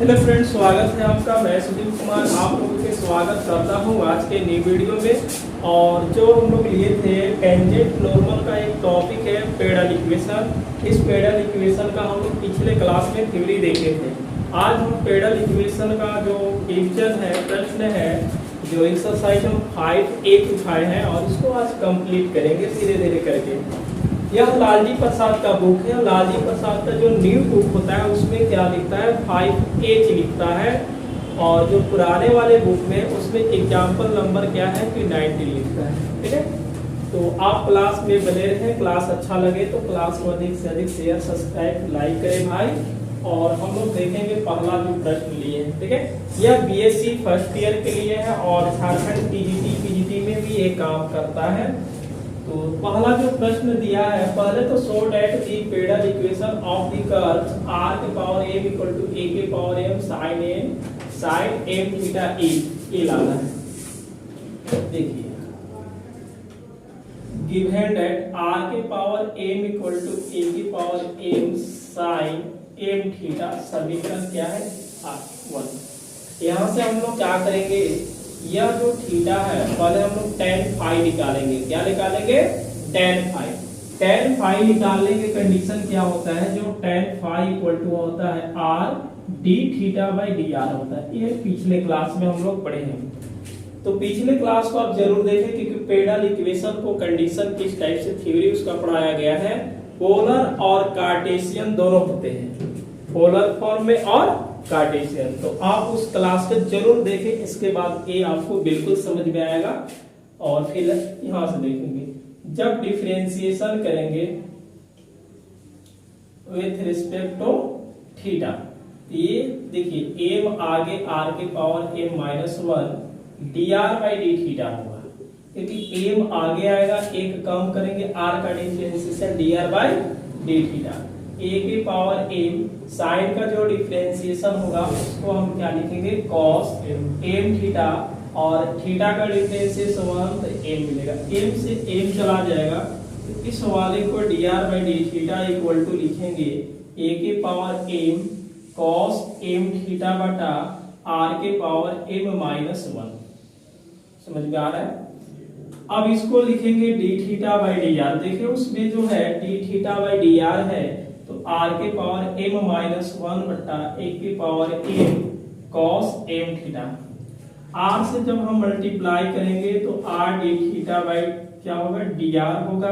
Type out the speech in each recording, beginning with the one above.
Hello friends, स्वागत है आपका। मैं सुनील कुमार आप लोगों के स्वागत करता हूं आज के नई वीडियो में। और जो हम लोग लिए थे टेंजेंट नॉर्मल का एक टॉपिक है पेडल इक्वेशन। इस पेडल इक्वेशन का हम लोग पिछले क्लास में थ्योरी देखे थे। आज हम पेडल इक्वेशन का जो क्वेश्चन है, प्रश्न है, जो एक्सरसाइज हम 5A उठाए हैं और इसको आज कंप्लीट करेंगे धीरे धीरे करके। यह लालजी प्रसाद का बुक है। लालजी प्रसाद का जो न्यू बुक होता है उसमें क्या लिखता है, 5H लिखता है। और जो पुराने वाले बुक में उसमें एग्जाम्पल नंबर क्या है कि 90 लिखता है। ठीक है, तो आप क्लास में बने रहें। क्लास अच्छा लगे तो क्लास को अधिक से अधिक शेयर, सब्सक्राइब, लाइक करें भाई। और हम लोग देखेंगे पहला जो प्रश्न लिए हैं। ठीक है, यह बीएससी फर्स्ट ईयर के लिए है और झारखंड पीजीटी में भी ये काम करता है। तो पहला जो प्रश्न दिया है, पहले तो show that the pedal equation of the curve r के power m equal to a के power m sin m theta e ये लाना है। देखिए, गिवन दैट r के power m equal to a के power m sin m theta समीकरण क्या है, r1। यहाँ से हम लोग क्या करेंगे, यह जो थीटा है पहले हम लोग tan फाई निकालेंगे। क्या निकालेंगे, tan फाई। tan फाई निकालने की कंडीशन क्या होता है, जो tan फाई इक्वल टू होता है r d theta by D R होता है। ये पिछले क्लास में हम लोग पढ़े हैं। तो पिछले क्लास को आप जरूर देखें क्योंकि पेडल इक्वेशन को कंडीशन किस टाइप से थ्योरी उसका पढ़ाया गया है। पोलर और कार्टेशियन दोनों होते हैं, पोलर फॉर्म में और कार्टेशियन। तो आप उस क्लास को जरूर देखें, इसके बाद ये आपको बिल्कुल समझ में आएगा। और फिर यहां से देखेंगे, जब डिफरेंशिएशन करेंगे विथ रिस्पेक्ट टू थीटा, ये देखिए m आगे r के power m minus 1 dr by D theta होगा, क्योंकि m आगे आएगा, एक कम करेंगे, r का differentiation dr by D theta. a के पावर m साइन का जो डिफरेंशिएशन होगा उसको हम क्या लिखेंगे, cos m थीटा, और थीटा का डिफरेंशिएशन 1 तो m मिलेगा। m से m चला जाएगा तो इस वाले को dr by D theta equal to लिखेंगे a के power m cos m theta बटा r के पावर m माइनस 1। समझ में आ रहा है। अब इसको लिखेंगे d theta by D R. देखिए उसमें जो है d theta by D R है तो r के पावर m माइनस 1 बटा a के power m cos m theta. r से जब हम मल्टीप्लाई करेंगे तो r d थीटा बाई क्या होगा, dr होगा।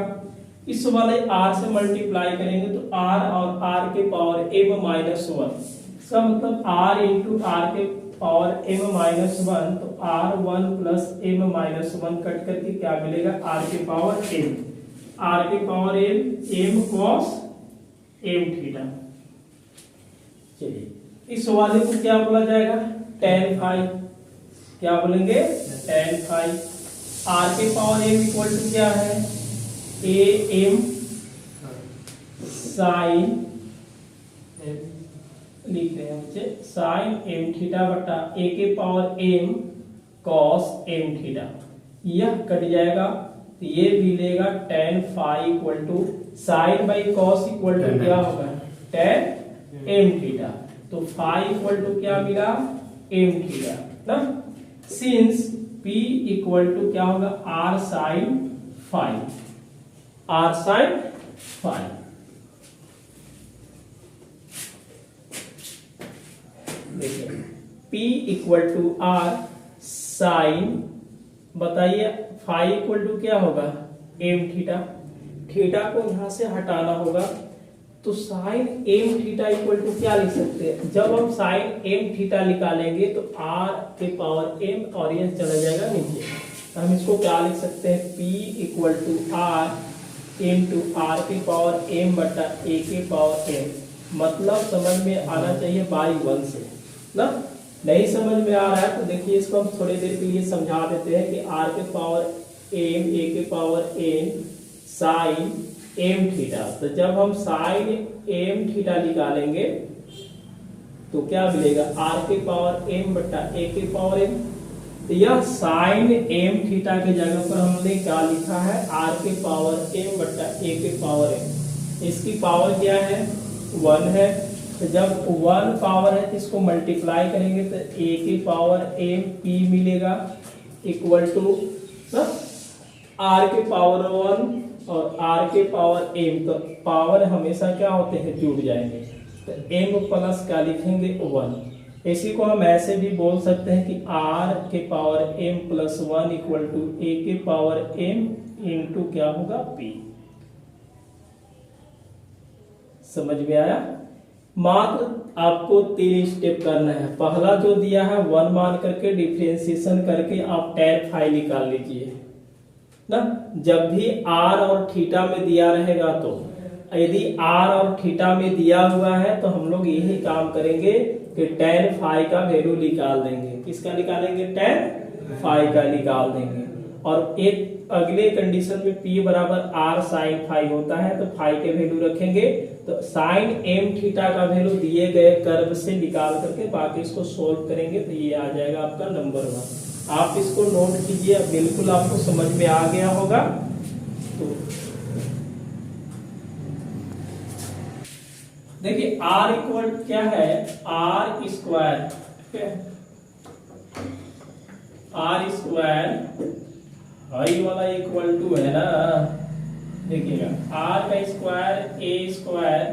इस वाले r से मल्टीप्लाई करेंगे तो r और r के पावर m माइनस 1, इसका मतलब r इंटू r के पावर m माइनस 1, तो r1 plus m minus 1 cut करके क्या मिलेगा, r के पावर m, r के power m cos m theta. चलिए इस वाले को क्या बोला जाएगा, tan फाई। क्या बोलेंगे, tan फाई। r के पावर m इक्वल टू क्या है, a m साइन, लिख रहे हैं बच्चे, साइन m थीटा बटा a के power m cos m theta. यह कट जाएगा तो ये मिलेगा tan phi equal to sine by cos equal to क्या होगा, tan m थीटा। तो फाई इक्वल टू क्या मिला, m थीटा ना। सिंस p इक्वल टू क्या होगा, r sine phi, r sine phi. देखिए p equal to r sine, बताइए फाई इक्वल टू क्या होगा, m थीटा। थीटा को यहां से हटाना होगा तो sine m theta equal to क्या लिख सकते हैं, जब हम साइन m थीटा निकालेंगे तो r के पावर m और ये चला जाएगा नीचे, तो हम इसको क्या लिख सकते हैं, p equal to r into r के पावर m बटा a के पावर m। मतलब समझ में आना चाहिए बाई 1 से ना। नहीं समझ में आ रहा है तो देखिए इसको हम थोड़ी देर के लिए समझा देते हैं कि r के पावर m a के power n sine m theta. तो जब हम साइन m थीटा निकालेंगे तो क्या मिलेगा, r के पावर m बटा a के पावर m। तो यह साइन m थीटा की जगह पर हमने क्या लिखा है, r के पावर m बटा a के पावर m। इसकी पावर क्या है, 1 है। तो जब 1 पावर है तो इसको मल्टीप्लाई करेंगे तो a की पावर m p मिलेगा इक्वल टू r के पावर 1 और r के पावर m। तो पावर हमेशा क्या होते हैं, जुड़ जाएंगे। तो m प्लस क्या लिखेंगे 1। इसी को हम ऐसे भी बोल सकते हैं कि r के power m plus 1 equal to a के पावर m इंटू क्या होगा p। समझ में आया? मात्र आपको 3 स्टेप करना है। पहला जो दिया है 1 मान करके डिफरेंशिएशन करके आप tan फाई निकाल लीजिए ना। जब भी r और थीटा में दिया रहेगा तो यदि r और थीटा में दिया हुआ है तो हम लोग यही काम करेंगे कि tan फाई का वैल्यू निकाल देंगे। किसका निकालेंगे? tan फाई का निकाल देंगे। और एक अगले कंडीशन में p बराबर r साइन फाई होता है तो फाई के वैल्यू रखेंगे। तो साइन m थीटा का वैल्यू दिए गए कर्व से निकाल करके बाकी इसको सोल्व करेंगे तो ये आ जाएगा आपका नंबर 1। आप इसको नोट कीजिए, बिल्कुल आपको समझ में आ गया होगा। तो देखिए r इक्वल क्या है, r square, r square high वाला इक्वल टू है ना। देखिएगा r का square a square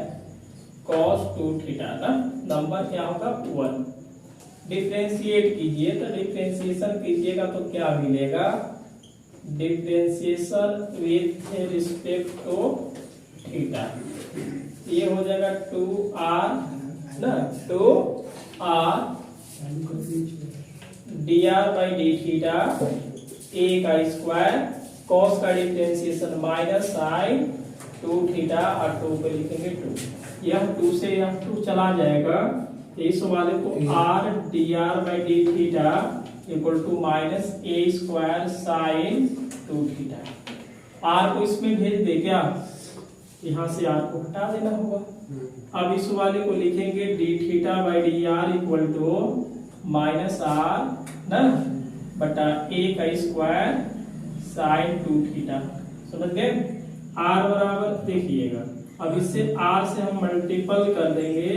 cos 2 theta ना, नंबर क्या होगा 1। डिफरेंशिएट कीजिए तो डिफरेंशिएशन कीजिएगा तो क्या मिलेगा, differentiation with respect to theta, ये हो जाएगा 2r ना, 2r dr by D theta a का स्क्वायर cos का डिफरेंशिएशन माइनस साइन 2 थीटा और 2 पे लिखेंगे 2। यह 2 से यह 2 चला जाएगा। इस वाले को r dr by D theta equal to minus a square sine 2 theta. r को इसमें भेज दे क्या, यहाँ से r को हटा देना होगा। अब इस वाले को लिखेंगे D theta by D R equal to minus r ना बटा a का स्क्वायर साइन 2 थीटा। समझ गए? r बराबर देखिएगा, अब इससे r से हम मल्टीपल कर देंगे।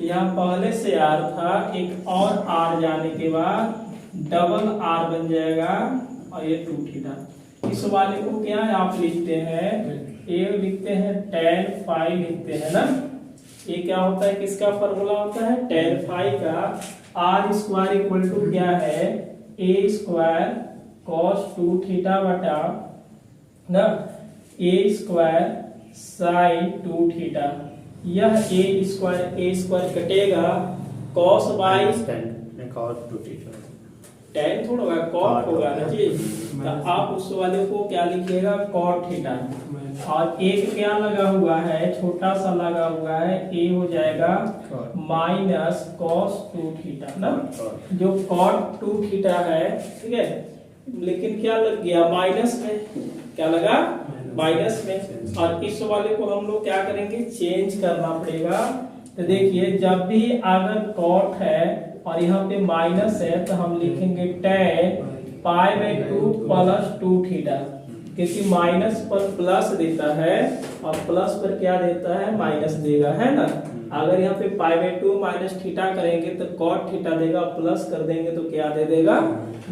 यहाँ पहले से r था, एक और r जाने के बाद डबल r बन जाएगा और ये 2 थीटा। इस वाले को क्या है आप लिखते हैं, ये लिखते हैं tan फाई लिखते हैं ना। ये क्या होता है, किसका फॉर्मूला होता है, tan फाई का। r स्क्वायर इक्वल टू क्या है, a स्क्वायर cos 2 थीटा बटा ना a स्क्वायर साइन 2 थीटा। यह a स्क्वायर कटेगा cos बाई tan थोड़ा होगा, cot होगा ना जी। तो आप उस वाले को क्या लिखिएगा, cot थीटा। और एक क्या लगा हुआ है, छोटा सा लगा हुआ है, a हो जाएगा माइनस cos 2 थीटा ना, जो cot 2 थीटा है, ठीक है। लेकिन क्या लग गया माइनस में, क्या लगा माइनस में। और इस वाले को हम लोग क्या करेंगे, चेंज करना पड़ेगा। तो देखिए जब भी अगर cot है और यहाँ पे माइनस है तो हम लिखेंगे tan pi by 2 plus 2 theta, क्योंकि माइनस पर प्लस देता है और प्लस पर क्या देता है, माइनस देगा, है ना। अगर यहाँ पे पाई बाई 2 माइनस थीटा करेंगे तो cot थीटा देगा, प्लस कर देंगे तो क्या दे देगा,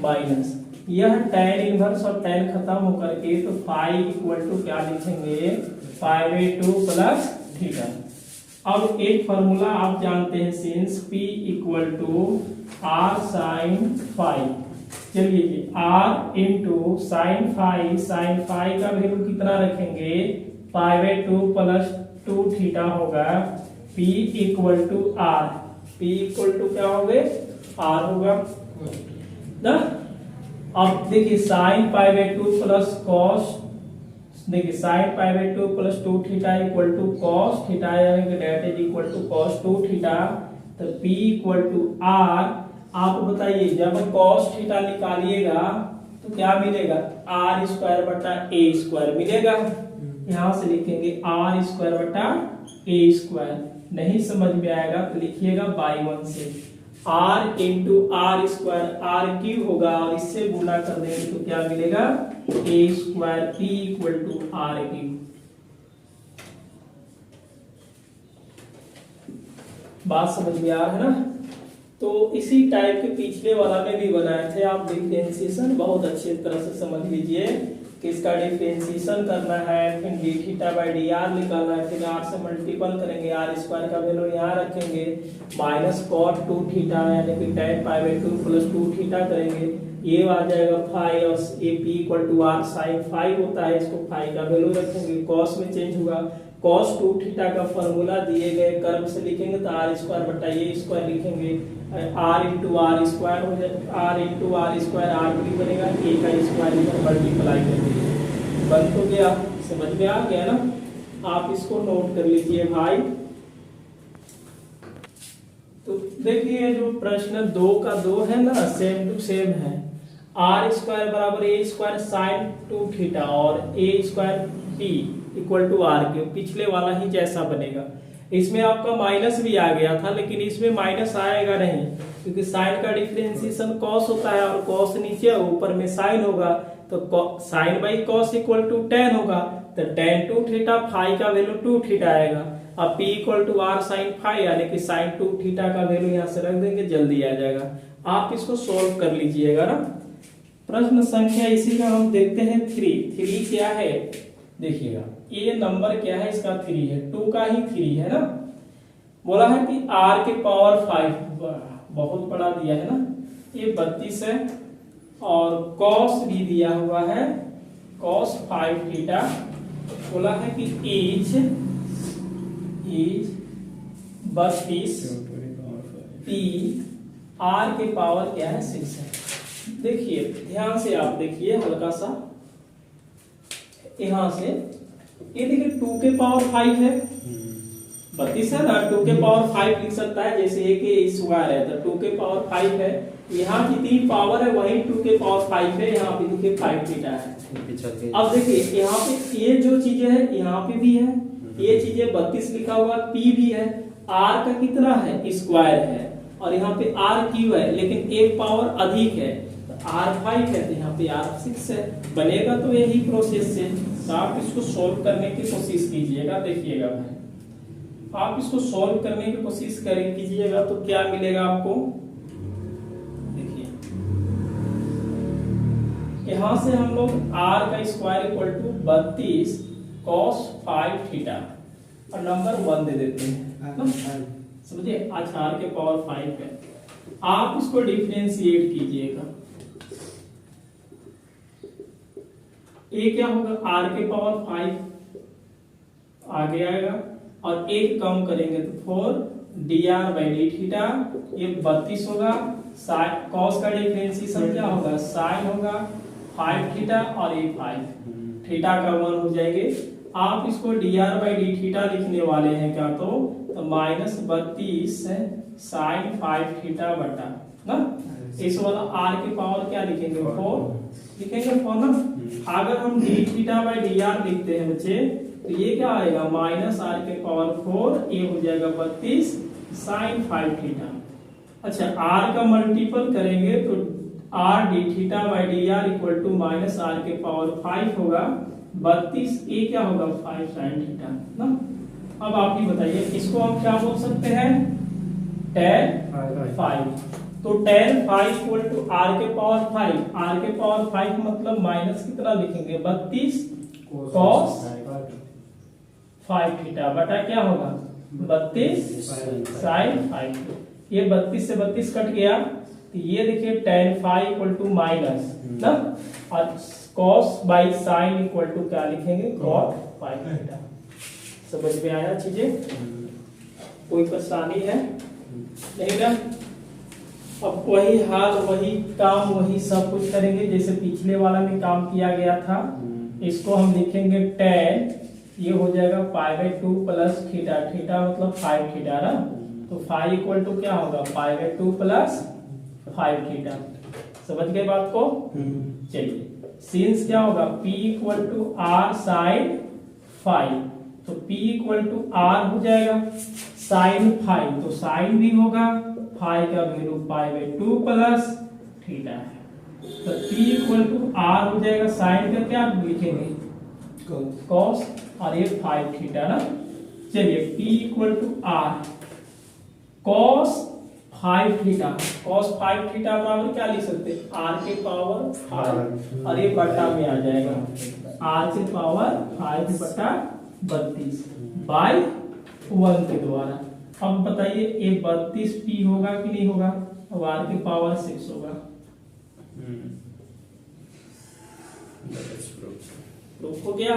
माइनस। यह tan इनवर्स और tan खत्म होकर के तो फाई इक्वल टू क्या लिखेंगे, पाई बाई 2 प्लस थीटा। अब एक फॉर्मूला आप जानते हैं, since p equal to r sine phi. चलिए r इंटू साइन फाई का वैल्यू कितना रखेंगे, पाई बाई 2 प्लस 2 थीटा होगा। p equal to r, p equal to क्या होगा, r होगा ना। अब देखिए sine pi by 2 plus cos, देखिए sine pi by 2 plus 2 theta equal to cos theta, that is equal to cos 2 theta. तो p equal to r। आप बताइए जब कॉस थीटा निकालिएगा तो क्या मिलेगा, r स्क्वायर बटा a स्क्वायर मिलेगा। यहाँ से लिखेंगे r स्क्वायर बटा a स्क्वायर। नहीं समझ में आएगा तो लिखिएगा बाई 1 से r into R square, r cube होगा और इससे गुणा कर देंगे तो क्या मिलेगा, a square p equal to r cube. बात समझ में आ रहा है ना। तो इसी टाइप के पिछले वाला में भी बनाए थे आप डिफरेंशिएशन, बहुत अच्छी तरह से समझ लीजिए कि इसका डिफरेंशिएशन करना है, फिर D theta by D R निकालना है, फिर आर से मल्टीपल करेंगे, आर स्क्वायर का वैल्यू यहाँ रखेंगे, माइनस कॉट 2 थीटा यानी कि tan pi by 2 plus 2 theta करेंगे, ये आ जाएगा फाई और A P equal to are sine phi होता है, इसको फाई का वैल्यू रखेंगे, कॉस में चेंज होगा, कॉस 2 थीटा का फॉर्मूला दिए गए कर्व से लिखेंगे तो आर स्क्वायर बटा ये स्क्वायर लिखेंगे, आर इंटू आर स्क्वायर हो जाएगा, R into R square R भी बनेगा, ए का स्क्वायर इधर मल्टीप्लाई कर दीजिए, बन तो गया, समझ में आ गया ना। आप इसको नोट कर लीजिए भाई। तो देखिए जो प्रश्न 2 का 2 है ना, सेम टू सेम है, आर स्क्वायर बराबर ए स्क्वायर साइन 2 थीटा और a square p equal to r के, पिछले वाला ही जैसा बनेगा। इसमें आपका माइनस भी आ गया था, लेकिन इसमें माइनस आएगा नहीं, क्योंकि साइन का डिफरेंशिएशन कॉस होता है और कॉस नीचे ऊपर में साइन होगा, तो sine by cos equal to tan होगा, तो tan 2 थीटा फाई का वैल्यू 2 थीटा आएगा। अब p equal to are sine phi यानी कि साइन 2 थीटा का वैल्यू यहाँ से रख देंगे, जल्दी आ जाएगा। आप इसको सोल्व कर लीजिएगा ना। प्रश्न संख्या इसी का हम देखते हैं 3 क्या है, देखिएगा ये नंबर क्या है, इसका 3 है, 2 का ही 3 है ना। बोला है कि r के पावर 5, बहुत बड़ा दिया है ना, ये 32 है और cos भी दिया हुआ है, cos 5 थीटा। बोला है कि इज 32 p r के पावर क्या है 6 है। देखिए ध्यान से आप देखिए हल्का सा, यहां से ये देखिए 2 के पावर 5 है, 32 है ना, 2 के पावर 5 लिख सकता है, जैसे एक स्क्वायर है तो 2 के पावर 5 है, यहाँ जितनी पावर है वही 2 के पावर 5 है, यहाँ पे देखिए 5 थीटा है। अब देखिए यहाँ पे ये जो चीजें है यहाँ पे भी है, ये चीजें 32 लिखा हुआ, p भी है, r का कितना है स्क्वायर है और यहाँ पे r क्यू है, लेकिन एक पावर अधिक है, R5 है तो यहाँ पे R6 है, बनेगा तो यही प्रोसेस से। तो आप इसको सोल्व करने की कोशिश कीजिएगा, देखिएगा भाई आप इसको सोल्व करने की कोशिश कीजिएगा तो क्या मिलेगा आपको। देखिए यहाँ से हम लोग R का square equal to 32 cos 5 theta और नंबर 1 दे देते हैं, समझिए। अच्छा R के पावर 5 है, आप इसको डिफरेंशिएट कीजिएगा, ये क्या होगा r के पावर 5 आगे आएगा और एक कम करेंगे तो 4 dr बाई डी थीटा, ये 32 होगा, कॉस का डिफरेंशिएशन क्या होगा साइन होगा 5 थीटा और ये 5 थीटा का 1 हो जाएंगे। आप इसको dr बाई डी थीटा लिखने वाले हैं क्या, तो माइनस 32 साइन 5 थीटा बटा ना, इस वाला r के पावर क्या लिखेंगे 4 लिखेंगे 4 ना। अगर हम d theta by D R लिखते हैं बच्चे तो ये क्या आएगा माइनस r के पावर 4, ये हो जाएगा 32 साइन 5 थीटा। अच्छा r का मल्टीपल करेंगे तो r d theta by D R equal to minus r के पावर 5 होगा 32, ये क्या होगा 5 साइन थीटा ना। अब आप ही बताइए इसको हम क्या बोल सकते हैं tan 5, तो tan 5 इक्वल टू r के पावर 5, r के पावर 5 मतलब माइनस कितना लिखेंगे 32 cos 5 थीटा बटा क्या होगा 32 sin 5। ये 32 से 32 कट गया तो ये देखिए tan 5 इक्वल टू माइनस ना, और cos बाई sin इक्वल टू क्या लिखेंगे cot 5 थीटा। समझ में आया चीजें, कोई परेशानी है नहीं ना। अब वही हाल वही काम वही सब कुछ करेंगे जैसे पिछले वाला में काम किया गया था। इसको हम लिखेंगे tan, ये हो जाएगा पाई बाई 2 प्लस थीटा, थीटा मतलब 5 थीटा ना, तो 5 इक्वल टू क्या होगा पाई बाई 2 प्लस 5 थीटा। समझ गए बात को। चलिए सिंस क्या होगा p equal to are sine 5, तो p इक्वल टू आर हो जाएगा साइन 5, तो साइन भी होगा, फाई का value pi by 2 plus theta है, तो p इक्वल टू आर हो जाएगा, साइन का क्या लिखेंगे cos और ये 5 थीटा ना। चलिए p equal to R, cos 5 theta, cos 5 theta बराबर क्या लिख सकते हैं, r के पावर 5 और ये बटा में आ जाएगा r के पावर 5 बटा 32 बाय 1 के द्वारा। अब बताइए ये 32p होगा कि नहीं होगा, अब r के पावर 6 होगा। प्रूफ हो गया,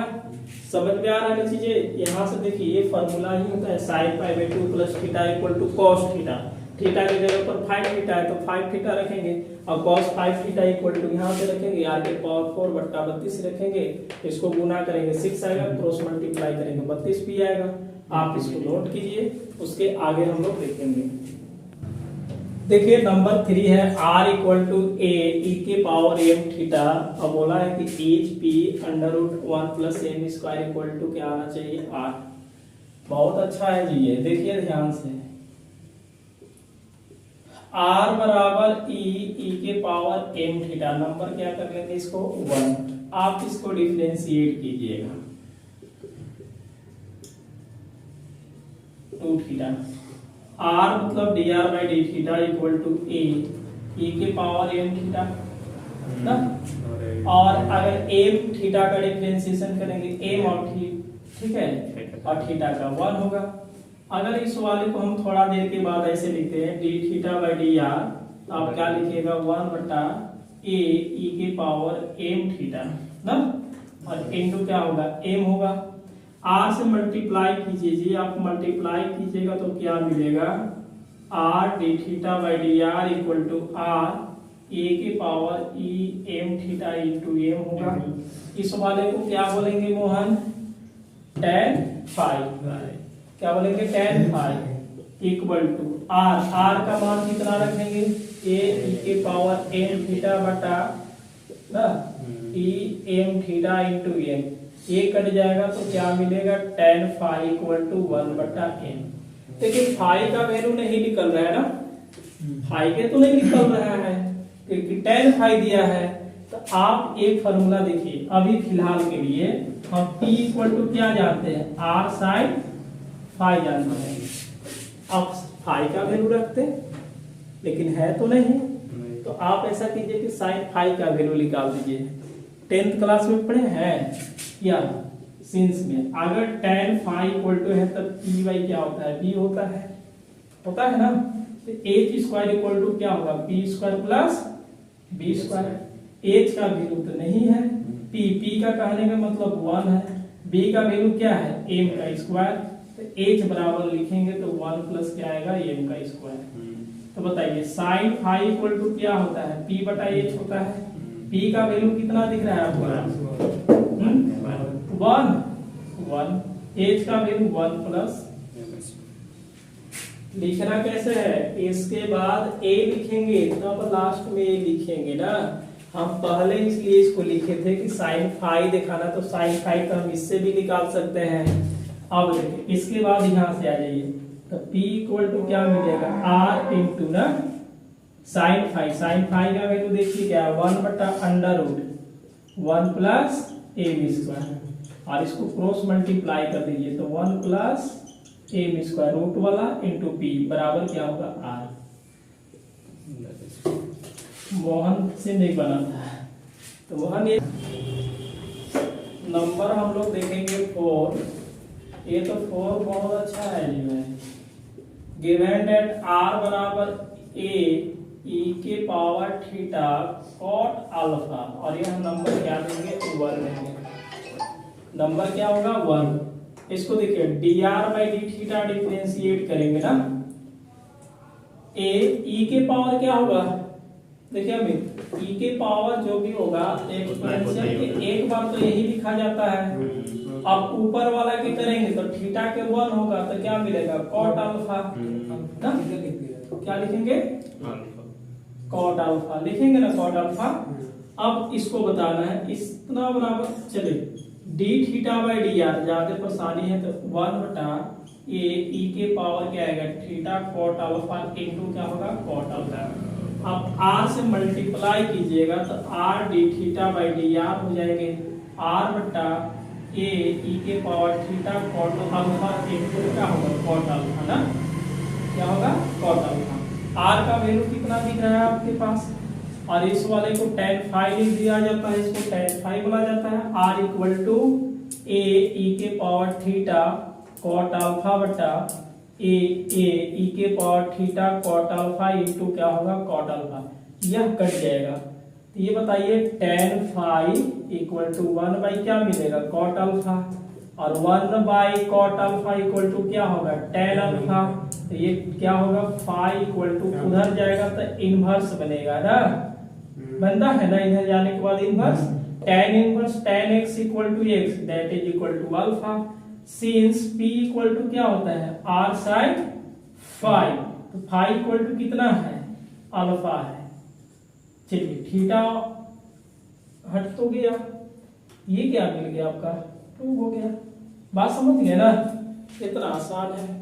समझ में आ रहा है चीजें। यहाँ से देखिए ये फॉर्मूला ही होता है sin pi by 2 plus theta equal to cos theta. Theta की जगह पर 5 थीटा है तो 5 थीटा रखेंगे और cos 5 थीटा इक्वल टू यहाँ पे रखेंगे r के पावर 4 बट्टा 32 रखेंगे, इसको गुना करेंगे 6 आएगा, क्रॉस मल्टीप्लाई करेंगे 32p आएगा। आप इसको नोट कीजिए, उसके आगे हम लोग देखेंगे। देखिए नंबर 3 है r equal to a e के पावर m थीटा। अब बोला है कि H P under root 1 plus M square equal to क्या आना चाहिए, r। बहुत अच्छा है जी, ये देखिए ध्यान से, r बराबर e के पावर m थीटा, नंबर क्या कर लेंगे इसको 1, आप इसको डिफरेंशिएट कीजिएगा 2 थीटा, r मतलब dr by D theta equal to a e के पावर m थीटा ना, और अगर m थीटा का डिफरेंशिएशन करेंगे m और ठीक है और थीटा का 1 होगा। अगर इस वाले को हम थोड़ा देर के बाद ऐसे लिखते हैं D theta by D R, तो आप क्या लिखिएगा 1 बटा a e के पावर m थीटा ना, और इनटू क्या होगा m होगा। r से मल्टीप्लाई कीजिए जी, आप मल्टीप्लाई कीजिएगा तो क्या मिलेगा, r D theta by D R equal to r a के power e m theta into m होगा। इस वाले को क्या बोलेंगे मोहन, tan फाई, क्या बोलेंगे tan phi equal to r का मान कितना रखेंगे, a e के पावर m थीटा बटा ना e m theta into m, ये कट जाएगा तो क्या मिलेगा tan फाई इक्वल टू 1 बटा m। देखिए फाई का वैल्यू नहीं निकल रहा है ना, फाई के तो नहीं निकल रहा है क्योंकि tan फाई दिया है। तो आप एक फॉर्मूला देखिए, अभी फिलहाल के लिए हम p इक्वल टू क्या जानते हैं, r साइन फाई जानते हैं। अब फाई का वैल्यू रखते हैं लेकिन है तो नहीं, तो आप ऐसा कीजिए कि साइन फाई का वैल्यू निकाल दीजिए। 10th क्लास में पढ़े हैं या सिंस में, अगर tan फाई इक्वल टू है तब पी वाई क्या होता है, b होता है ना, तो h स्क्वायर इक्वल टू क्या होगा, p square plus b square. h का वैल्यू तो नहीं है, p का कहने का मतलब 1 है, b का वैल्यू क्या है m का स्क्वायर, तो h बराबर लिखेंगे तो 1 प्लस क्या आएगा m का स्क्वायर। तो बताइए साइन फाई इक्वल टू क्या होता है, p बटा h होता है। p का वैल्यू कितना दिख रहा है आपको, 1, h का वैल्यू 1 प्लस, लिखना कैसे है, इसके बाद a लिखेंगे तब लास्ट में a लिखेंगे ना। हम पहले इसलिए इसको लिखे थे कि साइन फाई दिखाना, तो साइन फाई का हम इससे भी निकाल सकते हैं। अब देखिए इसके बाद यहाँ से आ जाइए, तो p इक्वल टू क्या मिलेगा, r इंटू ना साइन फाई का वैल्यू देखिए क्या है 1 बटा under root 1 plus M square, और इसको क्रॉस मल्टीप्लाई कर दीजिए तो 1 प्लस एम स्क्वायर रूट वाला इंटू पी बराबर क्या होगा r। मोहन से नहीं बना था, तो मोहन ये नंबर हम लोग देखेंगे 4, ये तो 4 बहुत अच्छा है जी में, गिवन दैट r बराबर a e के पावर थीटा कॉट अल्फा, और यह नंबर क्या देंगे 1 देंगे, नंबर क्या होगा 1। इसको देखिए dr by D theta differentiate करेंगे ना, a e के पावर क्या होगा, देखिए अभी e के पावर जो भी होगा एक्सपोनेंशियल के एक बार तो यही लिखा जाता है। अब ऊपर वाला की करेंगे तो थीटा के 1 होगा तो क्या मिलेगा कॉट अल्फा ना, क्या लिखेंगे कॉट अल्फा लिखेंगे ना, कॉट अल्फा। अब इसको बताना है इतना बराबर, चलिए d theta by D R, ज्यादा परेशानी है तो 1 बटा ए ई के पावर क्या आएगा थीटा कॉट अल्फा इंटू क्या होगा कॉट अल्फा। अब r से मल्टीप्लाई कीजिएगा तो r D theta by D R हो जाएंगे r बटा ए ई के power theta cot alpha into क्या होगा कॉट अल्फा ना। क्या होगा कॉट अल्फा। आर का वैल्यू कितना दिख रहा है आपके पास, और इस वाले को tan फाइव लिख दिया जाता है, इसको tan फाइव बोला जाता है। R equal to A E के पावर थीटा कॉट अल्फा बटा ए ई के power theta cot alpha into क्या होगा कॉट अल्फा। यह कट जाएगा, तो ये बताइए tan phi equal to 1 by क्या मिलेगा कॉट अल्फा, और 1 by cot alpha equal to क्या होगा tan अल्फा। तो ये क्या होगा फाइव इक्वल टू उधर जाएगा तो इनवर्स बनेगा ना, बनता है ना इधर जाने के बाद inverse. tan inverse tan x equal to x that is equal to alpha, since p equal to क्या होता है r sin फाइव, तो फाइव इक्वल टू कितना है अल्फा है। चलिए थीटा हट तो गया, ये क्या मिल गया आपका 2 हो गया। बात समझ गए ना, इतना आसान है।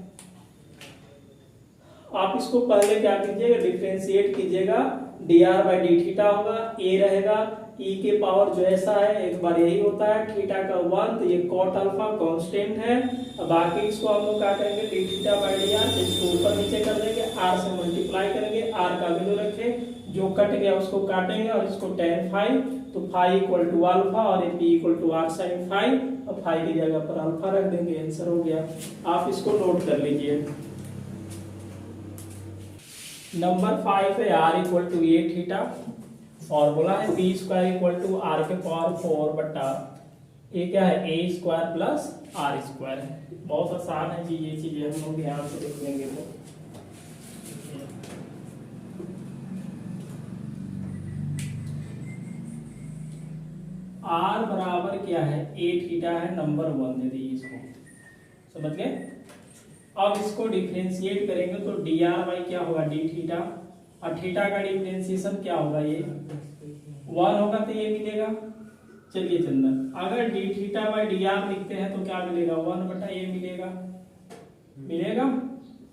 आप इसको पहले क्या कीजिएगा डिफरेंशिएट कीजिएगा, dr बाई डी थीटा होगा, a रहेगा e के पावर जो ऐसा है एक बार यही होता है थीटा का 1, तो ये कॉट अल्फा कांस्टेंट है। अब बाकी इसको हम लोग क्या करेंगे D theta by D R, इसको ऊपर नीचे कर देंगे, r से मल्टीप्लाई करेंगे, r का वैल्यू रखे, जो कट गया उसको काटेंगे और इसको tan फाइव, तो फाइव इक्वल टू अल्फा और p equal to r sin phi, और फाइव की जगह पर अल्फा रख देंगे, आंसर हो गया। आप इसको नोट कर लीजिए। नंबर 5 है r equal to a theta, formula है p square equal to r के पावर 4 बटा ये क्या है a square plus r square है। बहुत आसान है जी, ये चीजें हम लोग ध्यान से देख लेंगे तो। आर बराबर क्या है ए थीटा है, नंबर 1 दे दीजिए इसको, समझ गए। अब इसको डिफरेंशिएट करेंगे तो डी आर बाई क्या होगा डी थीटा, और थीटा का डिफरेंशिएशन क्या होगा ये 1 होगा तो ये मिलेगा। चलिए चंदन, अगर D theta by D R लिखते हैं तो क्या मिलेगा 1 बटा ये मिलेगा, मिलेगा।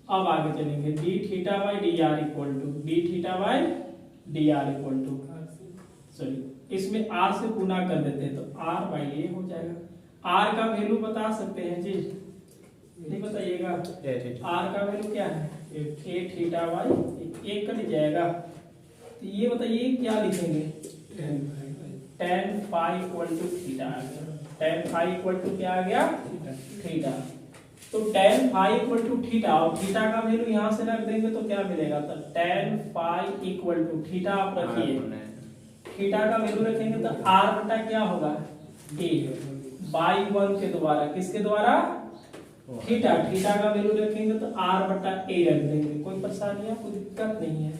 अब आगे चलेंगे d theta by D R equal to d theta by D R equal to, sorry इसमें r से गुना कर देते हैं तो r बाई ए हो जाएगा। r का वैल्यू बता सकते हैं जी, नहीं बताइएगा r का वैल्यू क्या है ए थीटा बाई एक कट जाएगा, तो ये बताइए क्या लिखेंगे tan phi equal to theta, tan phi equal to क्या आ गया थीटा। तो tan phi equal to theta, और थीटा का वैल्यू यहाँ से रख देंगे तो क्या मिलेगा, तो tan phi equal to theta आप रखिए, थीटा का वैल्यू रखेंगे तो r बटा क्या होगा a बाई 1 के द्वारा, किसके द्वारा थीटा, थीटा का वैल्यू रखेंगे तो r बटा a रख देंगे। कोई परेशानी है, कोई दिक्कत नहीं है।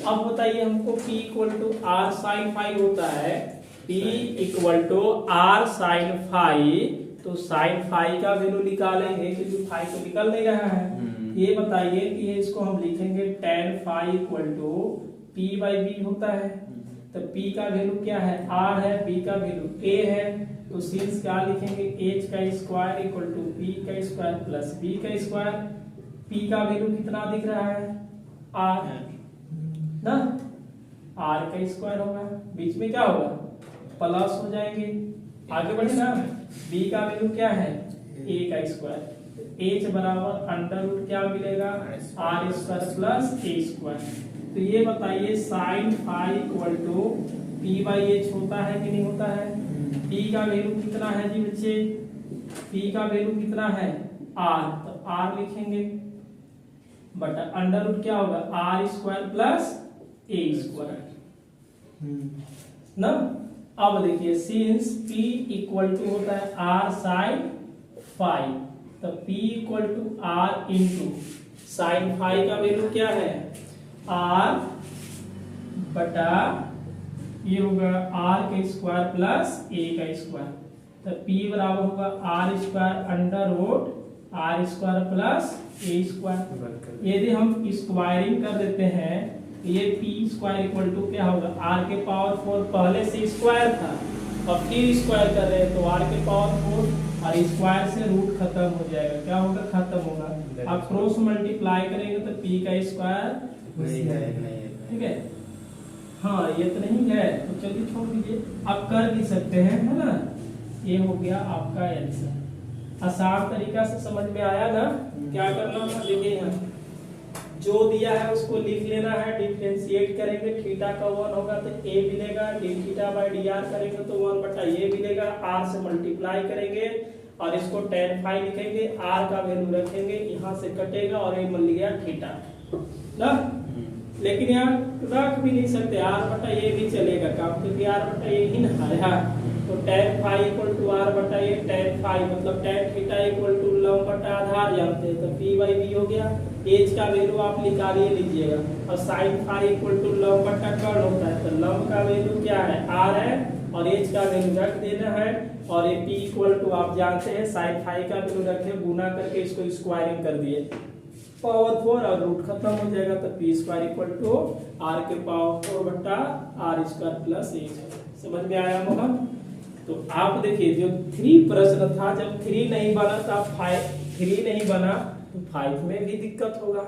अब बताइए हमको p equal to r sin phi होता है, p equal to r sin phi, तो sin फाइव का वैल्यू निकालेंगे क्योंकि फाइव तो निकल नहीं रहा है। ये बताइए कि इसको हम लिखेंगे tan phi equal to p by b होता है, तो p का वैल्यू क्या है r है, b का वैल्यू a है, तो सिंस क्या लिखेंगे h का स्क्वायर इक्वल टू p का स्क्वायर प्लस b का स्क्वायर। p का वैल्यू कितना दिख रहा है r ना, r का स्क्वायर होगा, बीच में क्या होगा प्लस हो जाएंगे। आगे बढ़े ना, b का वैल्यू क्या है a का स्क्वायर, h बराबर अंडर रूट क्या मिलेगा r square plus a square. तो ये बताइए sine phi equal to p by h होता है कि नहीं होता है। p का वैल्यू कितना है जी बच्चे, p का वैल्यू कितना है r, तो r लिखेंगे बटा अंडर रूट क्या होगा r square plus a square ना। अब देखिए सिंस p इक्वल टू होता है r साइन फाइव, तो p equal to r into sine phi का वैल्यू क्या है r बटा ये होगा r का स्क्वायर प्लस a का स्क्वायर, तो p बराबर होगा r square under root r square plus a square. यदि हम स्क्वायरिंग कर देते हैं तो ये p स्क्वायर इक्वल टू क्या होगा r के पावर 4, पहले से स्क्वायर था और फिर स्क्वायर कर रहे हैं तो r के पावर 4 और स्क्वायर से रूट खत्म हो जाएगा, क्या होगा खत्म होगा। आप क्रॉस मल्टीप्लाई करेंगे तो p का स्क्वायर ठीक है, हाँ ये तो नहीं है तो चलिए छोड़ दीजिए, आप कर भी सकते हैं है ना। ये हो गया आपका आंसर। आसान तरीका से समझ में आया ना, क्या करना था देखिए यहाँ जो दिया है उसको लिख लेना है, डिफरेंशिएट करेंगे, थीटा का 1 होगा तो a मिलेगा, D theta by D R करेंगे तो 1 बटा a मिलेगा, r से मल्टीप्लाई करेंगे और इसको tan फाई लिखेंगे, r का वैल्यू रखेंगे, यहाँ से कटेगा और ये मिल गया थीटा ना। लेकिन यहाँ रख भी नहीं सकते, r बटा a भी चलेगा काम, क्योंकि r बटा a ही ना है, तो tan phi equal to r बटा a, tan फाई मतलब tan थीटा इक्वल टू लंब बटा आधार जानते हैं, तो p बाई b हो गया, एज का वैल्यू आप निकालिए लीजिएगा, और sin फाई इक्वल टू लंब बटा कर्ण होता है, तो लंब का वैल्यू क्या है r है, और एज का वैल्यू रख देना है, और ये p इक्वल टू आप जानते हैं sin फाई का वैल्यू रखे, गुना करके इसको स्क्वायरिंग कर दिए, पावर 4 और रूट खत्म हो जाएगा, तो p square equal to r के पावर 4 बटा r स्क्वायर प्लस एज। समझ में आया होगा। तो आप देखिए जो 3 प्रश्न था, जब 3 नहीं बना था 5, 3 नहीं बना तो 5 में भी दिक्कत होगा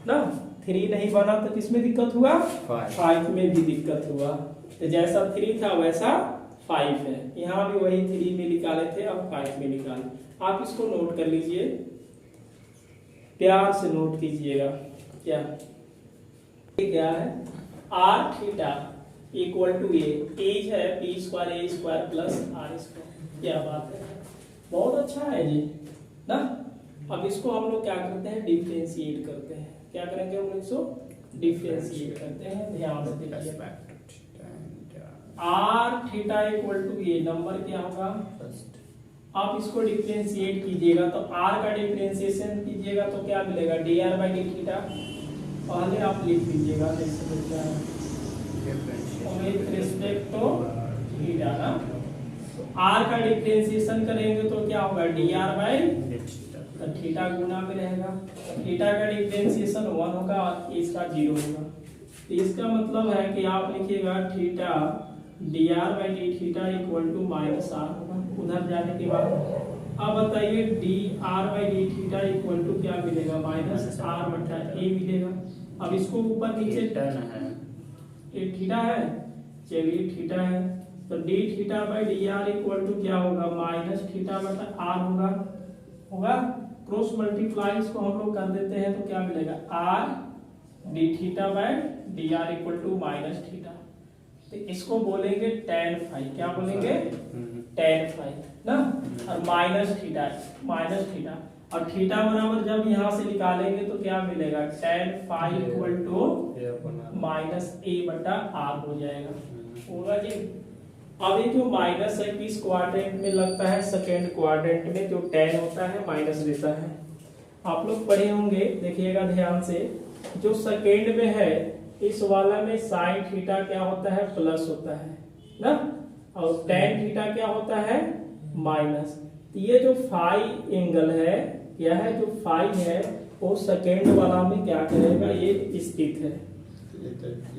ना, 3 नहीं बना तो किसमें दिक्कत हुआ, 5 में भी दिक्कत हुआ। तो जैसा 3 था वैसा 5 है, यहाँ भी वही 3 में निकाले थे, अब 5 में निकाले। आप इसको नोट कर लीजिए, प्यार से नोट कीजिएगा, क्या है r theta equal to a, एज है p square a square plus r square. क्या बात है, बहुत अच्छा है जी ना। अब इसको हम लोग क्या करते हैं, डिफरेंशिएट करते हैं। क्या करेंगे हम लोग, इसको डिफरेंशिएट करते हैं। ध्यान से देखिए, r theta equal to a, number क्या होगा, आप इसको डिफरेंशिएट कीजिएगा तो आर का डिफरेंशिएशन कीजिएगा तो क्या मिलेगा, D r by D theta. पहले आप लिख लीजिएगा विथ रिस्पेक्ट टू थीटा ना, आर का डिफरेंशिएशन करेंगे तो क्या होगा, डी आर बाई थीटा गुना में रहेगा, थीटा का डिफरेंशिएशन 1 होगा और इसका 0 होगा। तो इसका मतलब है कि आप लिखिएगा theta d r by D theta equal to minus r होगा। उधर जाने के बाद अब बताइए d r by D theta equal to क्या मिलेगा, माइनस आर बटा ए मिलेगा। अब इसको ऊपर नीचे ये थीटा है, चलिए थीटा है, तो d theta by D R equal to क्या होगा, माइनस थीटा बटा आर होगा। क्रॉस मल्टीप्लाई इसको हम लोग कर देते हैं तो क्या मिलेगा, r d theta by D R equal to minus theta. तो इसको बोलेंगे tan फाई, क्या बोलेंगे, tan फाई ना, और माइनस थीटा और थीटा बराबर जब यहाँ से निकालेंगे तो क्या मिलेगा, tan phi equal to minus a बटा आर हो जाएगा, होगा जी। अब ये जो माइनस है किस क्वाड्रेंट में लगता है, सेकेंड क्वाड्रेंट में, जो tan होता है माइनस देता है। आप लोग पढ़े होंगे, देखिएगा ध्यान से, जो सेकेंड में है इस वाला में साइन थीटा क्या होता है, प्लस होता है ना, और tan थीटा क्या होता है, माइनस। तो ये जो फाई एंगल है, क्या है, जो फाई है वो सेकेंड वाला में क्या करेगा, ये स्थित है।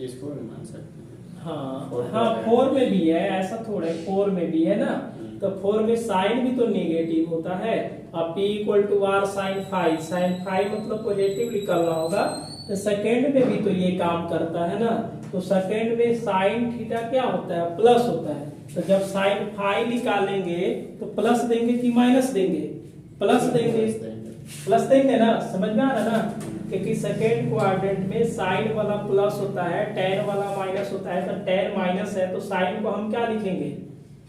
इसको मान सकते हैं, हाँ 4 में भी है, ऐसा थोड़ा 4 में भी है ना। तो 4 में साइन भी तो नेगेटिव होता है, अब p equal to are sine phi, sine phi मतलब पॉजिटिव निकलना होगा, तो सेकेंड में भी तो ये काम करता है ना। तो सेकेंड में साइन थीटा क्या होता है, प्लस होता है। तो जब साइन फाई निकालेंगे तो प्लस देंगे कि माइनस देंगे, प्लस देंगे ना, समझ में आ रहा ना, क्योंकि सेकेंड क्वाड्रेंट में साइन वाला प्लस होता है, tan वाला माइनस होता है, तो tan माइनस है तो साइन को हम क्या लिखेंगे,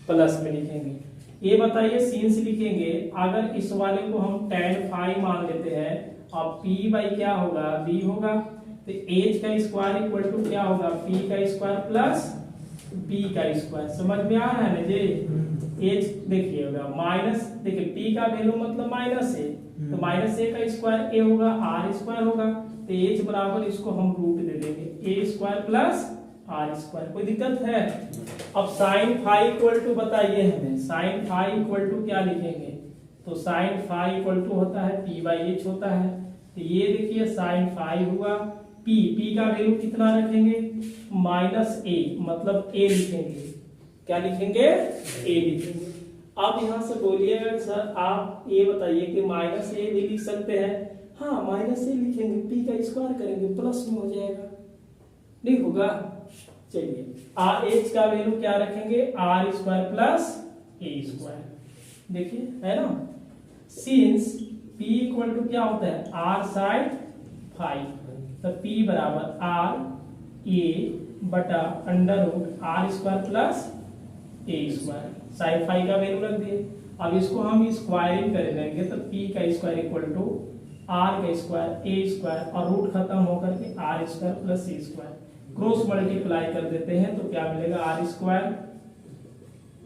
प्लस में लिखेंगे। ये बताइए सिंस लिखेंगे, अगर इस वाले को हम tan फाई मान लेते हैं और p बाई क्या होगा, b होगा, तो h का स्क्वायर इक्वल टू क्या होगा, p का स्क्वायर प्लस b का स्क्वायर। समझ में आ रहा है ना जी। h देखिएगा माइनस, देखिए p का वैल्यू मतलब माइनस है, तो माइनस a का स्क्वायर a होगा, r स्क्वायर होगा, तो h बराबर इसको हम रूट दे देंगे, a square plus r square. कोई दिक्कत है। अब साइन फाई इक्वल टू बताइए हमें, साइन फाई इक्वल टू क्या लिखेंगे, तो साइन फाई इक्वल टू होता है p बाई एच होता है। तो ये देखिए साइन फाई हुआ, p का वैल्यू कितना रखेंगे, माइनस a, मतलब a लिखेंगे, क्या लिखेंगे, a लिखेंगे। अब यहाँ से बोलिएगा सर आप ये बताइए कि माइनस a भी लिख सकते हैं, हाँ माइनस a लिखेंगे, p का स्क्वायर करेंगे प्लस में हो जाएगा, नहीं होगा। चलिए h का वैल्यू क्या रखेंगे, r square plus a square, देखिए है ना। सिंस p इक्वल टू क्या होता है, r साइन फाइव, तो P बराबर आर ए बटा under root r square plus a square, sine phi का वैल्यू रख दिए। अब इसको हम स्क्वायरिंग कर लेंगे तो P का स्क्वायर इक्वल टू आर का स्क्वायर ए स्क्वायर और रूट खत्म होकर के r square plus a square, cross multiply कर देते हैं तो क्या मिलेगा, r square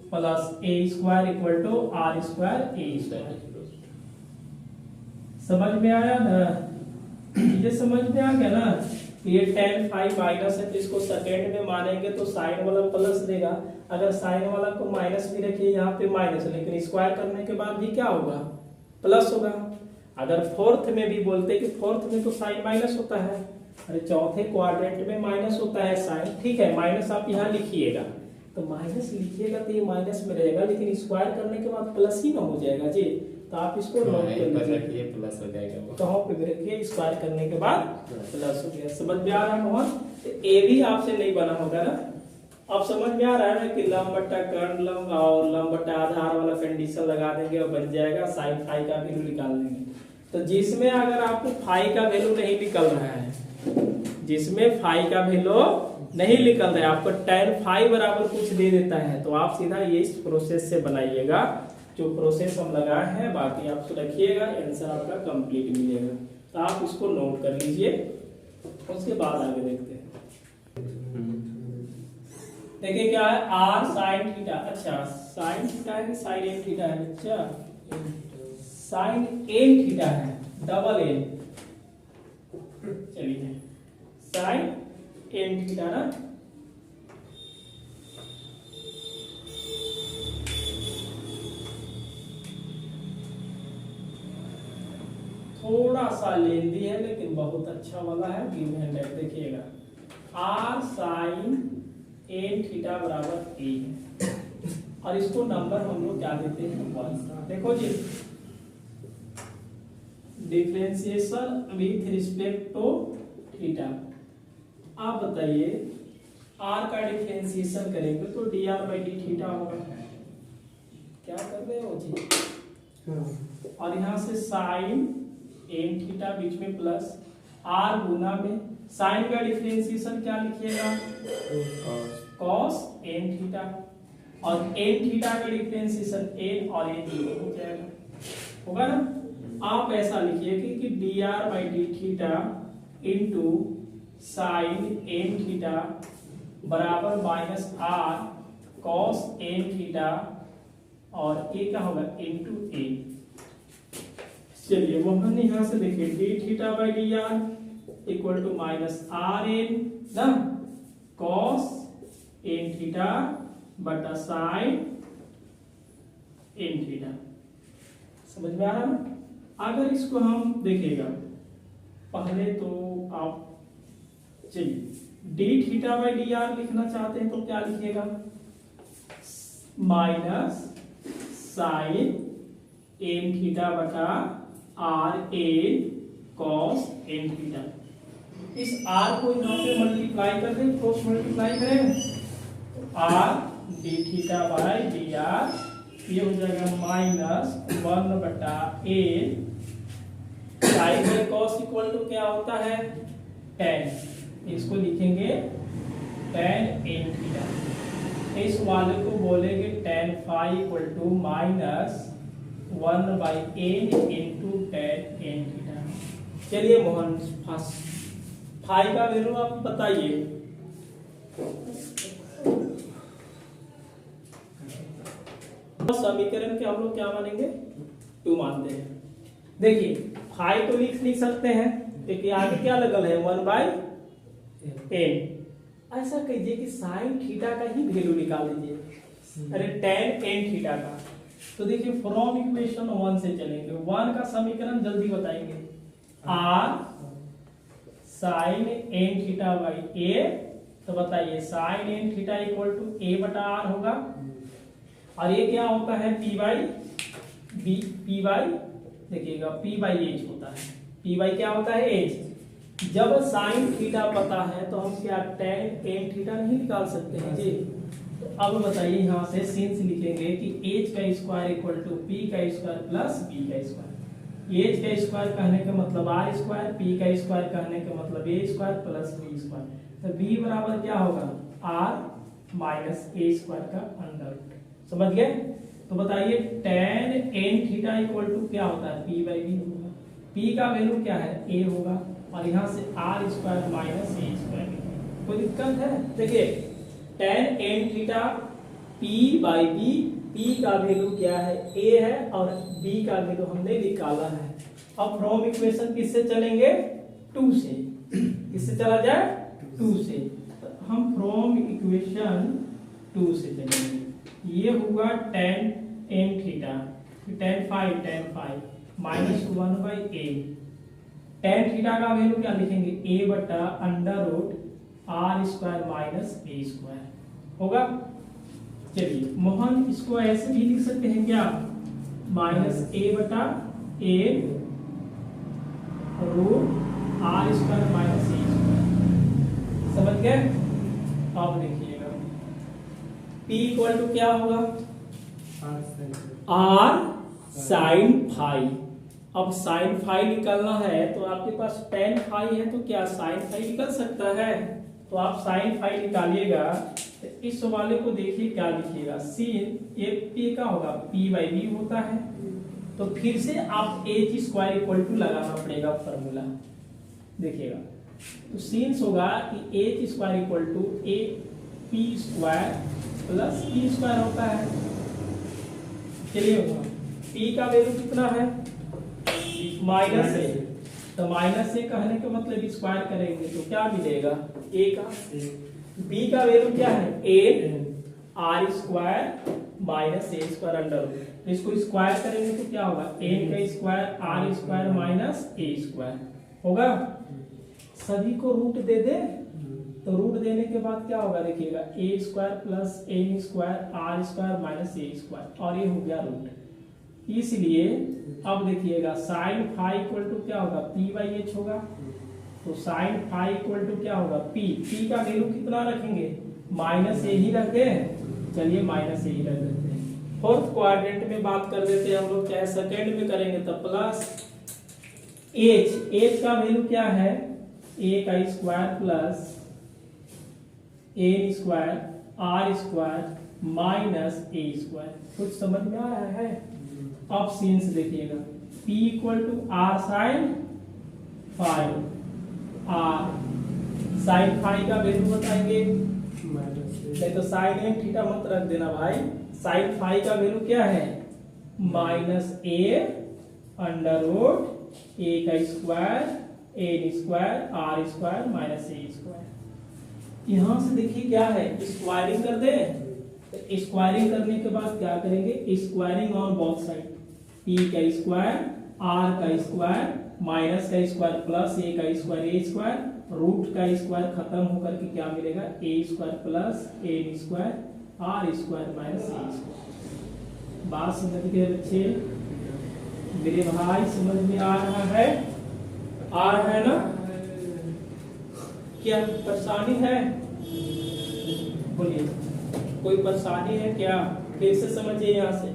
plus a square equal to r square a square. समझ में आया ना, ये समझ में आ गया ना। ये tan फाइव माइनस है तो इसको सेकेंड में मानेंगे तो साइन वाला प्लस देगा, अगर साइन वाला को माइनस भी रखिए यहाँ पे माइनस, लेकिन स्क्वायर करने के बाद भी क्या होगा, प्लस होगा। अगर फोर्थ में भी बोलते कि फोर्थ में तो साइन माइनस होता है, अरे चौथे क्वाड्रेंट में माइनस होता है साइन, ठीक है माइनस आप यहाँ लिखिएगा, तो माइनस लिखिएगा तो ये माइनस में रहेगा, लेकिन स्क्वायर करने के बाद प्लस ही ना हो जाएगा जी, तो आप इसको नोट कर लीजिए, प्लस हो जाएगा। कहाँ पे भी रखिए, स्क्वायर करने के बाद प्लस हो गया। समझ में आ रहा है मोहन, ए भी आपसे नहीं बना होगा ना, अब समझ में आ रहा है ना कि लंब बट्टा कर्ण लंब और लंब बट्टा आधार वाला कंडीशन लगा देंगे और बन जाएगा साइन फाई का वैल्यू निकाल देंगे। तो जिसमें अगर आपको फाई का वैल्यू नहीं निकल रहा है, जिसमें फाई का वैल्यू नहीं निकल रहा है, आपको tan फाई बराबर कुछ दे देता है, तो आप सीधा ये इस प्रोसेस से बनाइएगा जो प्रोसेस हम लगाए हैं, बाकी आप रखिएगा, आंसर आपका कंप्लीट मिलेगा। तो आप इसको नोट कर लीजिए, उसके बाद आगे देखते हैं। देखिए क्या है, आर साइन थीटा, अच्छा साइन थीटा है कि साइन एन थीटा है, अच्छा साइन एन थीटा है, डबल एन, चलिए साइन एन थीटा ना, थोड़ा सा लेंदी है लेकिन बहुत अच्छा वाला है, गिव एंड टेक। देखिएगा आर साइन एन थीटा बराबर ए है और इसको नंबर हम लोग क्या देते हैं, 1। देखो जी, differentiation with respect to theta, आप बताइए आर का डिफरेंशिएशन करेंगे तो d r by D theta होगा, क्या कर रहे हो जी, और यहाँ से साइन एन थीटा बीच में प्लस आर गुना में साइन का डिफरेंशिएशन क्या लिखिएगा, कॉस एन थीटा, और एन थीटा का डिफरेंशिएशन एन और एन जीरो हो जाएगा, होगा ना। आप ऐसा लिखिए कि d r by D theta into sine n theta बराबर minus r cos n theta और ए क्या होगा, इंटू ए। चलिए मोहन यहाँ से देखिए d theta by D R equal to minus r n ना कॉस एन थीटा बटा साइन एन थीटा, समझ में आ रहा है। अगर इसको हम देखिएगा पहले तो आप चलिए d theta by D r लिखना चाहते हैं तो क्या लिखिएगा, माइनस साइन एन थीटा बटा r n cos n theta. इस आर को यहाँ पे मल्टीप्लाई कर दें, क्रॉस मल्टीप्लाई करें, r d theta by D r, ये हो जाएगा माइनस 1 बटा n sine by cos equal to क्या होता है, tan, इसको लिखेंगे tan एन थीटा। इस वाले को बोलेंगे tan phi equal to minus 1 by n into tan n theta. चलिए मोहन फाई का वैल्यू आप बताइए, समीकरण के हम लोग क्या मानेंगे, 2 मानते हैं। देखिए फाई तो लिख नहीं सकते हैं क्योंकि आगे क्या लगल है, 1 बाई एन। ऐसा कीजिए कि साइन थीटा का ही वैल्यू निकाल लीजिए, अरे tan एन थीटा का। तो देखिए फ्रॉम इक्वेशन 1 से चलेंगे, 1 का समीकरण जल्दी बताएंगे, r sine n theta by a, तो बताइए sine n theta equal to a बटा आर होगा, और ये क्या होता है, p by b, p by देखिएगा पी बाई एच होता है, पी बाई क्या होता है, एच। जब साइन थीटा पता है तो हम क्या tan एन थीटा नहीं निकाल सकते हैं जी। तो अब बताइए यहाँ से सिंस लिखेंगे कि एच का स्क्वायर इक्वल टू पी का स्क्वायर प्लस बी का स्क्वायर। एच का स्क्वायर कहने का मतलब आर स्क्वायर, पी का स्क्वायर कहने का मतलब a square plus b square. तो बी बराबर क्या होगा, आर माइनस ए स्क्वायर का अंडर रूट। समझ गए? तो बताइए tan n theta equal to क्या होता है, p बाई बी होगा। p का वैल्यू क्या है, a होगा, और यहाँ से r square minus a square. कोई दिक्कत है? देखिए tan n theta p by b, p का वैल्यू क्या है, a है, और b का वैल्यू हमने निकाला है। अब फ्रॉम इक्वेशन किससे चलेंगे, 2 से। किससे चला जाए, 2 से। तो हम फ्रॉम इक्वेशन 2 से चलेंगे। ये होगा tan n theta, tan phi minus 1 by a. tan theta का वैल्यू क्या लिखेंगे, a बटा under root r square minus a square होगा। चलिए मोहन इसको ऐसे भी लिख सकते हैं क्या, माइनस ए बटा a root r square minus a square. समझ गए? अब देखिएगा P इक्वल टू क्या होगा, आर साइन फाई। अब साइन फाई निकलना है तो आपके पास tan फाई है, तो क्या साइन फाई निकल सकता है। तो आप साइन फाई निकालिएगा, तो इस वाले को देखिए क्या लिखिएगा, sin ए पी का होगा p बाई बी होता है। तो फिर से आप एच स्क्वायर इक्वल टू लगाना पड़ेगा फॉर्मूला। देखिएगा तो सीन्स होगा कि h square equal to a p square plus p square होता है। चलिए p का वैल्यू कितना है, माइनस ए। तो माइनस ए कहने का मतलब स्क्वायर करेंगे तो क्या मिलेगा, a का। b का वैल्यू क्या है, a r square minus a square under root. तो इसको स्क्वायर करेंगे तो क्या होगा, a का square r square minus a square होगा। सभी को रूट दे दे, तो रूट देने के बाद क्या होगा, देखिएगा a square plus a square r square minus a square, और ये हो गया रूट। इसलिए अब देखिएगा साइन फाई इक्वल टू क्या होगा, पी बाई एच होगा। तो साइन फाई इक्वल टू क्या होगा, पी। पी का वैल्यू कितना रखेंगे, माइनस ए ही रखते हैं। चलिए माइनस ए ही रख देते हैं। फोर्थ क्वाड्रेंट में बात कर देते हैं हम लोग, चाहे सेकेंड में करेंगे तो प्लस एच। एच का वैल्यू क्या है, ए का square plus a square r square minus a square. कुछ समझ में आ रहा है? अब सीन्स देखिएगा, P equal to are sine phi. R sine phi का वैल्यू बताएंगे, नहीं तो साइन एन थीटा मत रख देना भाई। साइन फाई का वैल्यू क्या है, minus a under root a का square a square r square minus a square. यहां से देखिए क्या है, स्क्वायरिंग कर दे। तो स्क्वायरिंग करने के बाद क्या करेंगे, squaring on both side. p का स्क्वायर r का स्क्वायर माइनस का स्क्वायर प्लस a का स्क्वायर a स्क्वायर, रूट का स्क्वायर खत्म होकर के क्या मिलेगा, a square plus a square r square minus a square. बात समझ गए बच्चे? मेरे भाई समझ में आ रहा है? आ रहा है ना? क्या परेशानी है, बोलिए। कोई परेशानी है क्या? फिर से समझिए, यहाँ से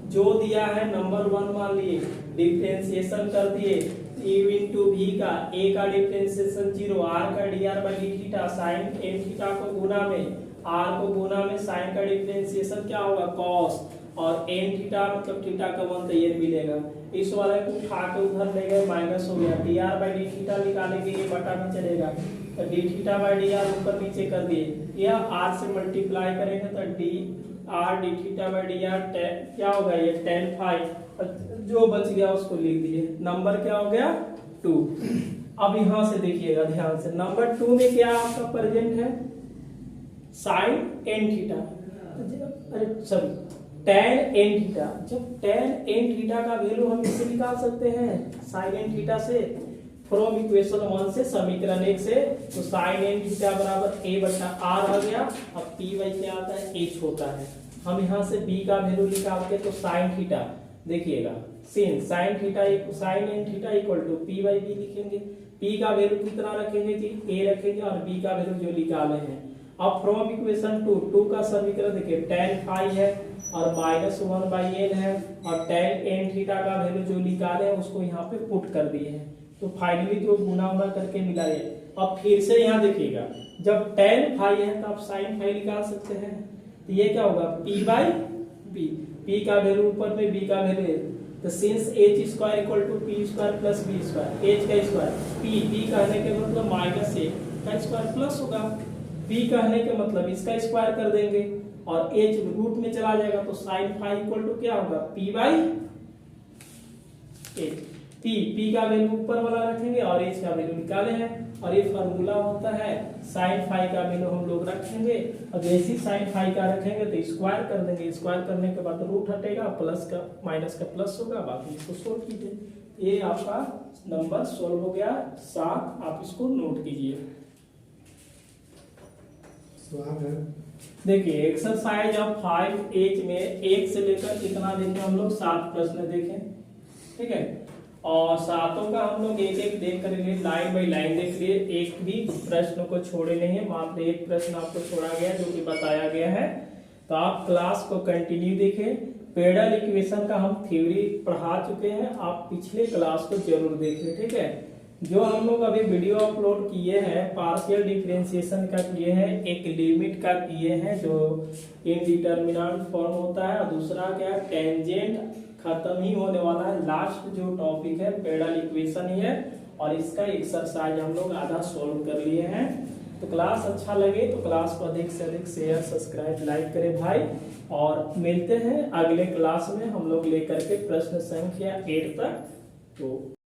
जो दिया है नंबर 1 मान लिए, डिफरेंशिएशन कर दिए u इंटू v का, a का डिफरेंशिएशन 0, r का dr by D theta, sine n theta को गुना में r को गुना में साइन का डिफरेंशिएशन क्या होगा, cos, और n थीटा मतलब थीटा का 1 तो ये मिलेगा। इस वाले को उठा के उधर ले गए, माइनस हो गया। dr बाई डी थीटा निकालेंगे, ये बटा में चलेगा, तो d theta by D R ऊपर नीचे कर दिए। यह r से मल्टीप्लाई करेंगे तो d are d theta by D R क्या होगा, ये tan फाइव। जो बच गया उसको लिख दिए, नंबर क्या हो गया 2। अब यहां से देखिएगा ध्यान से, नंबर 2 में क्या आपका प्रेजेंट है, साइन n थीटा, अरे सॉरी tan n थीटा। जब tan n थीटा का वैल्यू हम इससे निकाल सकते हैं, साइन n थीटा से, फ्रॉम इक्वेशन 1 से समीकरण 1 से। तो साइन n थीटा बराबर a बटा r आ गया। अब p बाई क्या आता है, h होता है। हम यहाँ से b का वैल्यू निकालते तो साइन थीटा, देखिएगा sin sine theta sine n theta equal to p by b लिखेंगे। p का वैल्यू कितना रखेंगे जी, a रखेंगे, और b का वैल्यू जो निकाले हैं अब फ्रॉम इक्वेशन टू का समीकरण देखिए tan फाई है और -1/n है और tan n थीटा का वैल्यू जो निकाले हैं उसको यहाँ पे पुट कर दिए हैं, तो फाइनली जो गुना उना करके मिला है। अब फिर से यहाँ देखिएगा जब tan फाई है तो आप sin फाई निकाल सकते हैं, तो ये क्या होगा p/b, p का वैल्यू ऊपर में b का वैल्यू है, तो since h square equal to p square plus b square, h का स्क्वायर p कहने के मतलब -a का स्क्वायर प्लस होगा, p कहने के मतलब इसका स्क्वायर कर देंगे और h रूट में चला जाएगा तो sin फाई इक्वल टू क्या होगा p/h, p का वैल्यू ऊपर वाला रखेंगे और h का वैल्यू निकाले हैं और ये फार्मूला होता है sin फाई का वैल्यू हम लोग रखेंगे और जैसे ही sin फाई का रखेंगे तो स्क्वायर कर देंगे, स्क्वायर करने के बाद रूट हटेगा, प्लस का माइनस का प्लस होगा, बाकी इसको सोल्व कीजिए। ये आपका नंबर सोल्व हो गया 7, आप इसको नोट कीजिए। देखिए एक्सरसाइज ऑफ 5H में 1 से लेकर कितना देखे हम लोग 7 प्रश्न देखें, ठीक है, और सातों का हम लोग एक एक देख कर लिए, लाइन बाई लाइन देख लिए, एक भी प्रश्न को छोड़े नहीं है, मात्र एक प्रश्न आपको छोड़ा गया जो कि बताया गया है। तो आप क्लास को कंटिन्यू देखें। पेडल इक्वेशन का हम थ्योरी पढ़ा चुके हैं, आप पिछले क्लास को जरूर देखें, ठीक है। जो हम लोग अभी वीडियो अपलोड किए हैं पार्शियल डिफरेंशिएशन का किए हैं, एक लिमिट का किए हैं जो इनडिटरमिनेंट फॉर्म होता है, और दूसरा क्या टेंजेंट खत्म ही होने वाला है, लास्ट जो टॉपिक है पेडल इक्वेशन ही है, और इसका एक्सरसाइज हम लोग आधा सॉल्व कर लिए हैं। तो क्लास अच्छा लगे तो क्लास को अधिक से अधिक शेयर सब्सक्राइब लाइक करें भाई, और मिलते हैं अगले क्लास में हम लोग लेकर के प्रश्न संख्या 8 तक। तो